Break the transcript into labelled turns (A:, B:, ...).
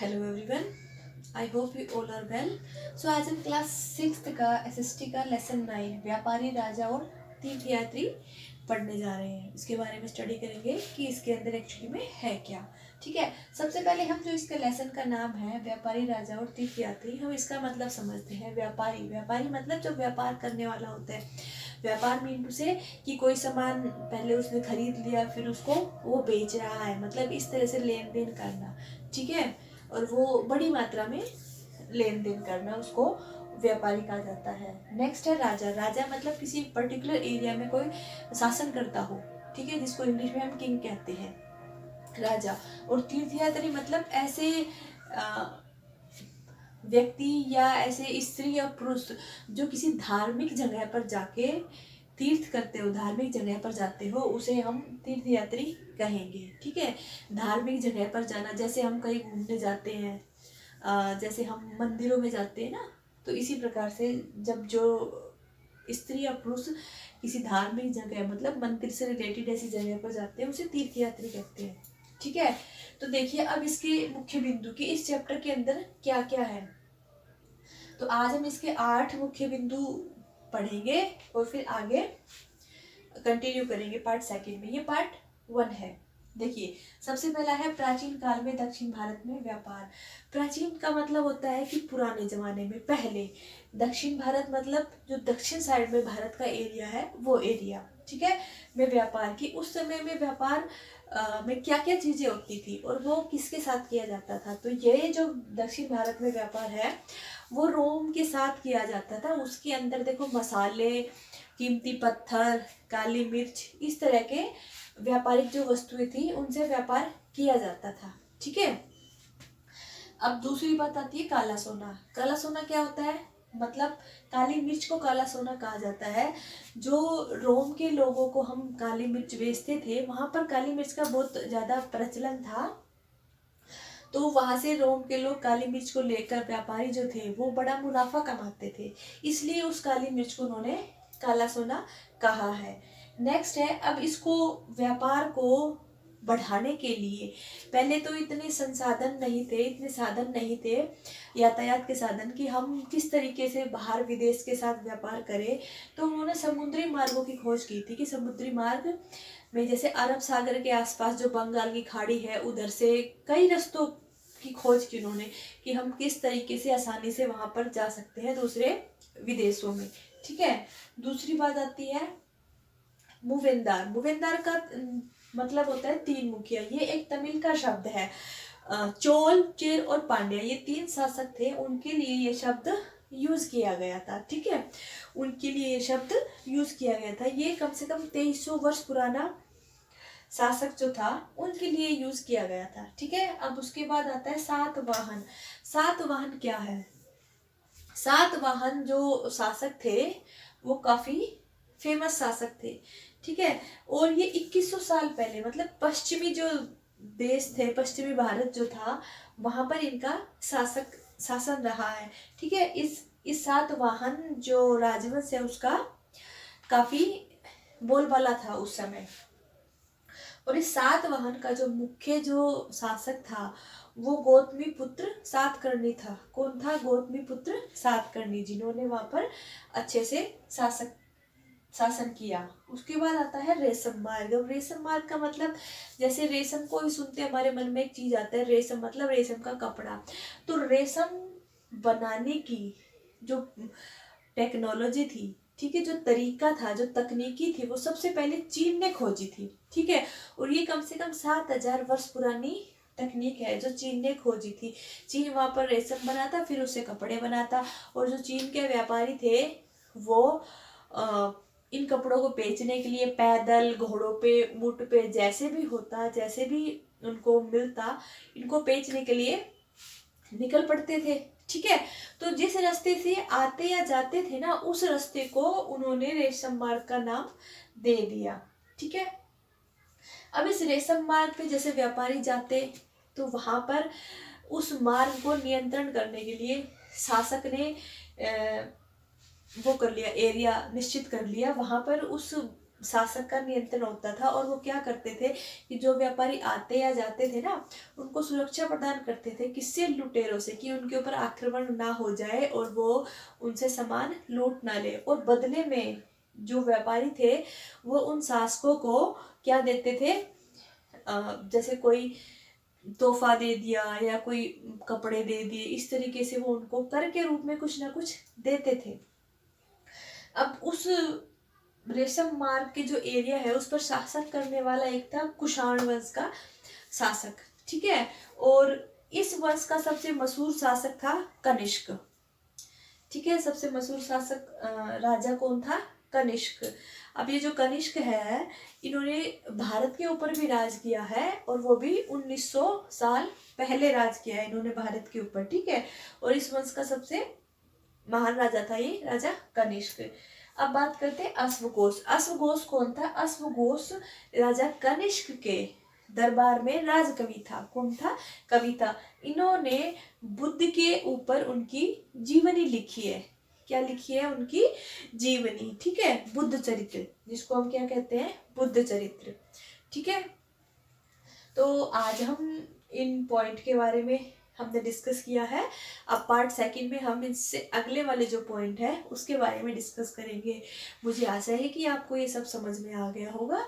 A: Hello everyone, I hope you all are well. So आज हम class 6 का SST का लेसन 9 व्यापारी राजा और तीर्थयात्री पढ़ने जा रहे हैं। इसके बारे में स्टडी करेंगे कि इसके अंदर एक्चुअली में है क्या। ठीक है, सबसे पहले हम जो इसके लेसन का नाम है व्यापारी राजा और तीर्थयात्री, हम इसका मतलब समझते हैं। व्यापारी, व्यापारी मतलब जो व्यापार करने वाला होता है। व्यापार मीन से कि कोई सामान पहले उसने खरीद लिया फिर उसको वो बेच रहा है, मतलब इस तरह से लेन देन करना। ठीक है, और वो बड़ी मात्रा में लेन देन करना उसको व्यापारी कहा जाता है। नेक्स्ट है राजा। राजा मतलब किसी पर्टिकुलर एरिया में कोई शासन करता हो, ठीक है, जिसको इंग्लिश में हम किंग कहते हैं, राजा। और तीर्थयात्री मतलब ऐसे व्यक्ति या ऐसे स्त्री या पुरुष जो किसी धार्मिक जगह पर जाके तीर्थ करते हो, धार्मिक जगह पर जाते हो, उसे हम तीर्थयात्री कहेंगे। ठीक है, धार्मिक जगह पर जाना, जैसे हम कहीं घूमने जाते हैं, जैसे हम मंदिरों में जाते हैं ना, तो इसी प्रकार से जब जो स्त्री या पुरुष किसी धार्मिक जगह मतलब मंदिर से रिलेटेड ऐसी जगह पर जाते हैं उसे तीर्थयात्री कहते हैं। ठीक है, तो देखिए अब इसके मुख्य बिंदु कि इस चैप्टर के अंदर क्या क्या है। तो आज हम इसके 8 मुख्य बिंदु पढ़ेंगे और फिर आगे कंटिन्यू करेंगे पार्ट सेकंड में। ये पार्ट 1 है। देखिए, सबसे पहला है प्राचीन काल में दक्षिण भारत में व्यापार। प्राचीन का मतलब होता है कि पुराने जमाने में, पहले। दक्षिण भारत मतलब जो दक्षिण साइड में भारत का एरिया है वो एरिया, ठीक है, में व्यापार की उस समय में व्यापार में क्या क्या चीजें होती थी और वो किसके साथ किया जाता था। तो ये जो दक्षिण भारत में व्यापार है वो रोम के साथ किया जाता था। उसके अंदर देखो मसाले, कीमती पत्थर, काली मिर्च, इस तरह के व्यापारिक जो वस्तुएं थी उनसे व्यापार किया जाता था। ठीक है, अब दूसरी बात आती है काला सोना। काला सोना क्या होता है, मतलब काली मिर्च को काला सोना कहा जाता है। जो रोम के लोगों को हम काली मिर्च बेचते थे वहां पर काली मिर्च का बहुत ज्यादा प्रचलन था, तो वहां से रोम के लोग काली मिर्च को लेकर व्यापारी जो थे वो बड़ा मुनाफा कमाते थे, इसलिए उस काली मिर्च को उन्होंने काला सोना कहा है। नेक्स्ट है, अब इसको व्यापार को बढ़ाने के लिए, पहले तो इतने संसाधन नहीं थे, इतने साधन नहीं थे यातायात के साधन कि हम किस तरीके से बाहर विदेश के साथ व्यापार करें। तो उन्होंने समुद्री मार्गों की खोज की थी कि समुद्री मार्ग में जैसे अरब सागर के आसपास जो बंगाल की खाड़ी है उधर से कई रास्तों की खोज की उन्होंने कि हम किस तरीके से आसानी से वहां पर जा सकते हैं दूसरे विदेशों में। ठीक है, दूसरी बात आती है मूवेंदार। मूवेंदार का मतलब होता है तीन मुखिया। ये एक तमिल का शब्द है। चोल, चेर और पांड्या ये 3 शासक थे, उनके लिए ये शब्द यूज किया गया था। ठीक है, उनके लिए ये शब्द यूज किया गया था। ये कम से कम 2300 वर्ष पुराना शासक जो था उनके लिए यूज किया गया था। ठीक है, अब उसके बाद आता है सातवाहन। सातवाहन क्या है, सातवाहन जो शासक थे वो काफी फेमस शासक थे। ठीक है, और ये 2100 साल पहले मतलब पश्चिमी जो देश थे, पश्चिमी भारत जो था वहां पर इनका शासन रहा है। ठीक है, इस सातवाहन जो राजवंश है उसका काफी बोलबाला था उस समय। और इस सातवाहन का जो मुख्य जो शासक था वो गौतमी पुत्र सातकर्णी था। कौन था, गौतमी पुत्र सातकर्णी, जिन्होंने वहां पर अच्छे से शासन किया। उसके बाद आता है रेशम मार्ग। अब रेशम मार्ग का मतलब, जैसे रेशम को ही सुनते हमारे मन में एक चीज आता है रेशम, मतलब रेशम का कपड़ा। तो रेशम बनाने की जो टेक्नोलॉजी थी, ठीक है, जो तरीका था, जो तकनीकी थी, वो सबसे पहले चीन ने खोजी थी। ठीक है, और ये कम से कम 7000 वर्ष पुरानी तकनीक है जो चीन ने खोजी थी। चीन वहां पर रेशम बनाता, फिर उससे कपड़े बनाता, और जो चीन के व्यापारी थे वो इन कपड़ों को बेचने के लिए पैदल, घोड़ों पे, ऊंट पे, जैसे भी होता, जैसे भी उनको मिलता, इनको बेचने के लिए निकल पड़ते थे। ठीक है, तो जिस रास्ते से आते या जाते थे ना उस रास्ते को उन्होंने रेशम मार्ग का नाम दे दिया। ठीक है, अब इस रेशम मार्ग पे जैसे व्यापारी जाते तो वहां पर उस मार्ग को नियंत्रण करने के लिए शासक ने वो कर लिया, एरिया निश्चित कर लिया, वहां पर उस शासक का नियंत्रण होता था, और वो क्या करते थे कि जो व्यापारी आते या जाते थे ना, उनको सुरक्षा प्रदान करते थे, किससे? लुटेरों से, कि उनके ऊपर आक्रमण ना हो जाए और वो उनसे सामान लूट ना ले। और बदले में जो व्यापारी थे वो उन शासकों को क्या देते थे? जैसे कोई तोहफा दे दिया या कोई कपड़े दे दिए, इस तरीके से वो उनको कर के रूप में कुछ ना कुछ देते थे। अब उस रेशम मार्ग के जो एरिया है उस पर शासन करने वाला एक था कुषाण वंश का शासक, ठीक है। और इस वंश का सबसे मशहूर शासक था कनिष्क, ठीक है। सबसे मशहूर शासक राजा कौन था? कनिष्क। अब ये जो कनिष्क है, इन्होंने भारत के ऊपर भी राज किया है, और वो भी 1900 साल पहले राज किया है इन्होंने भारत के ऊपर, ठीक है। और इस वंश का सबसे महान राजा था ये राजा कनिष्क। अब बात करते हैं अश्वघोष। अश्वघोष कौन था? अश्वघोष राजा कनिष्क के दरबार में राजकवि था। कौन था? कवि था। इन्होंने बुद्ध के ऊपर उनकी जीवनी लिखी है। क्या लिखी है? उनकी जीवनी, ठीक है। बुद्ध चरित्र, जिसको हम क्या कहते हैं? बुद्ध चरित्र, ठीक है। तो आज हम इन पॉइंट के बारे में हमने डिस्कस किया है। अब पार्ट सेकंड में हम इससे अगले वाले जो पॉइंट है उसके बारे में डिस्कस करेंगे। मुझे आशा है कि आपको ये सब समझ में आ गया होगा।